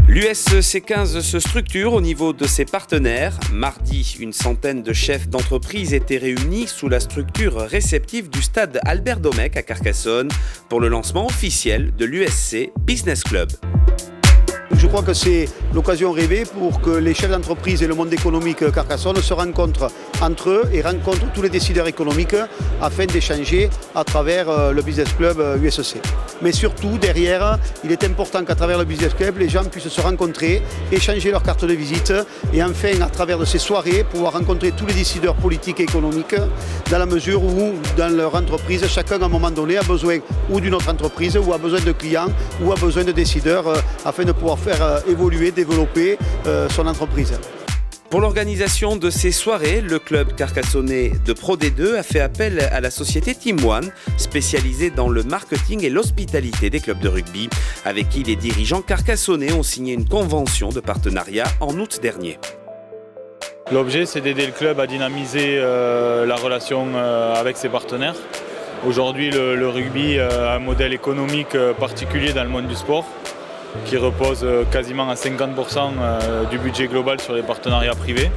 L'USC 15 se structure au niveau de ses partenaires. Mardi, une centaine de chefs d'entreprise étaient réunis sous la structure réceptive du stade Albert Domecq à Carcassonne pour le lancement officiel de l'USC Business Club. Je crois que c'est l'occasion rêvée pour que les chefs d'entreprise et le monde économique Carcassonne se rencontrent entre eux et rencontrent tous les décideurs économiques afin d'échanger à travers le Business Club USC. Mais surtout, derrière, il est important qu'à travers le Business Club, les gens puissent se rencontrer, échanger leurs cartes de visite et enfin, à travers de ces soirées, pouvoir rencontrer tous les décideurs politiques et économiques dans la mesure où, dans leur entreprise, chacun à un moment donné a besoin ou d'une autre entreprise, ou a besoin de clients, ou a besoin de décideurs afin de pouvoir faire évoluer, développer son entreprise. Pour l'organisation de ces soirées, le club carcassonnais de Pro D2 a fait appel à la société Team One, spécialisée dans le marketing et l'hospitalité des clubs de rugby, avec qui les dirigeants carcassonnais ont signé une convention de partenariat en août dernier. L'objet, c'est d'aider le club à dynamiser la relation avec ses partenaires. Aujourd'hui, le rugby a un modèle économique particulier dans le monde du sport, qui repose quasiment à 50% du budget global sur les partenariats privés.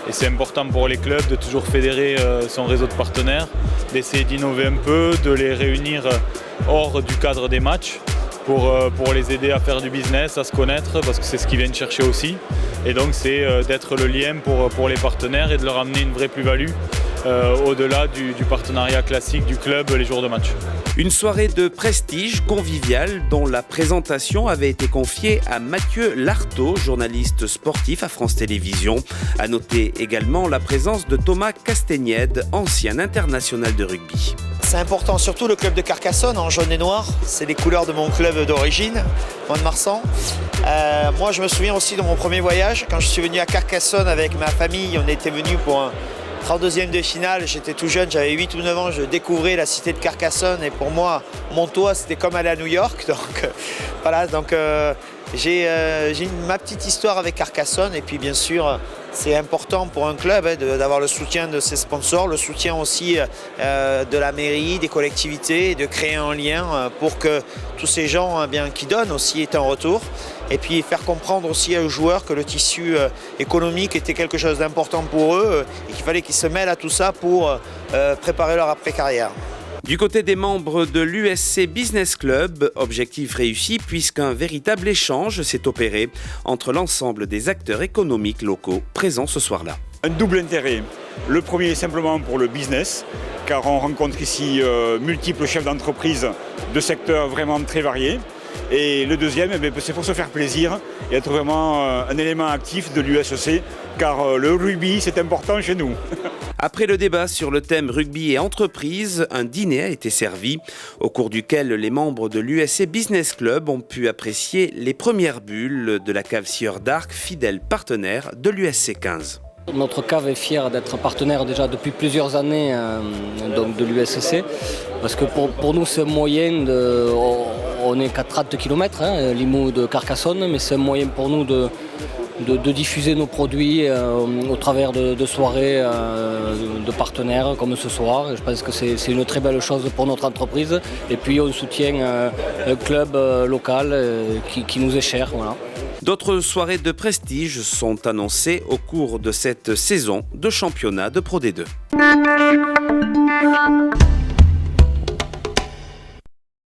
Et c'est important pour les clubs de toujours fédérer son réseau de partenaires, d'essayer d'innover un peu, de les réunir hors du cadre des matchs pour les aider à faire du business, à se connaître, parce que c'est ce qu'ils viennent chercher aussi. Et donc c'est d'être le lien pour les partenaires et de leur amener une vraie plus-value au-delà du partenariat classique du club les jours de match. Une soirée de prestige conviviale dont la présentation avait été confiée à Mathieu Lartaud, journaliste sportif à France Télévisions. À noter également la présence de Thomas Castagnède, ancien international de rugby. C'est important, surtout le club de Carcassonne en jaune et noir. C'est les couleurs de mon club d'origine, Mont-de-Marsan. Moi, je me souviens aussi de mon premier voyage. Quand je suis venu à Carcassonne avec ma famille, on était venu pour un 32e de finale, j'étais tout jeune, j'avais 8 ou 9 ans, je découvrais la cité de Carcassonne et pour moi, mon toit c'était comme aller à New York. Donc voilà, j'ai ma petite histoire avec Carcassonne et puis bien sûr c'est important pour un club d'avoir le soutien de ses sponsors, le soutien aussi de la mairie, des collectivités, de créer un lien pour que tous ces gens qui donnent aussi aient un retour. Et puis faire comprendre aussi aux joueurs que le tissu économique était quelque chose d'important pour eux et qu'il fallait qu'ils se mêlent à tout ça pour préparer leur après-carrière. Du côté des membres de l'USC Business Club, objectif réussi puisqu'un véritable échange s'est opéré entre l'ensemble des acteurs économiques locaux présents ce soir-là. Un double intérêt. Le premier est simplement pour le business, car on rencontre ici multiples chefs d'entreprise de secteurs vraiment très variés. Et le deuxième, c'est pour se faire plaisir et être vraiment un élément actif de l'USC, car le rugby, c'est important chez nous. Après le débat sur le thème rugby et entreprise, un dîner a été servi, au cours duquel les membres de l'USC Business Club ont pu apprécier les premières bulles de la cave Sieur d'Arc, fidèle partenaire de l'USC 15. Notre cave est fière d'être partenaire déjà depuis plusieurs années de l'USC, parce que pour nous c'est un moyen on est qu'à 30 km, Limoux de Carcassonne, mais c'est un moyen pour nous de diffuser nos produits au travers de soirées de partenaires comme ce soir. Je pense que c'est une très belle chose pour notre entreprise. Et puis on soutient un club local qui nous est cher. Voilà. D'autres soirées de prestige sont annoncées au cours de cette saison de championnat de Pro D2.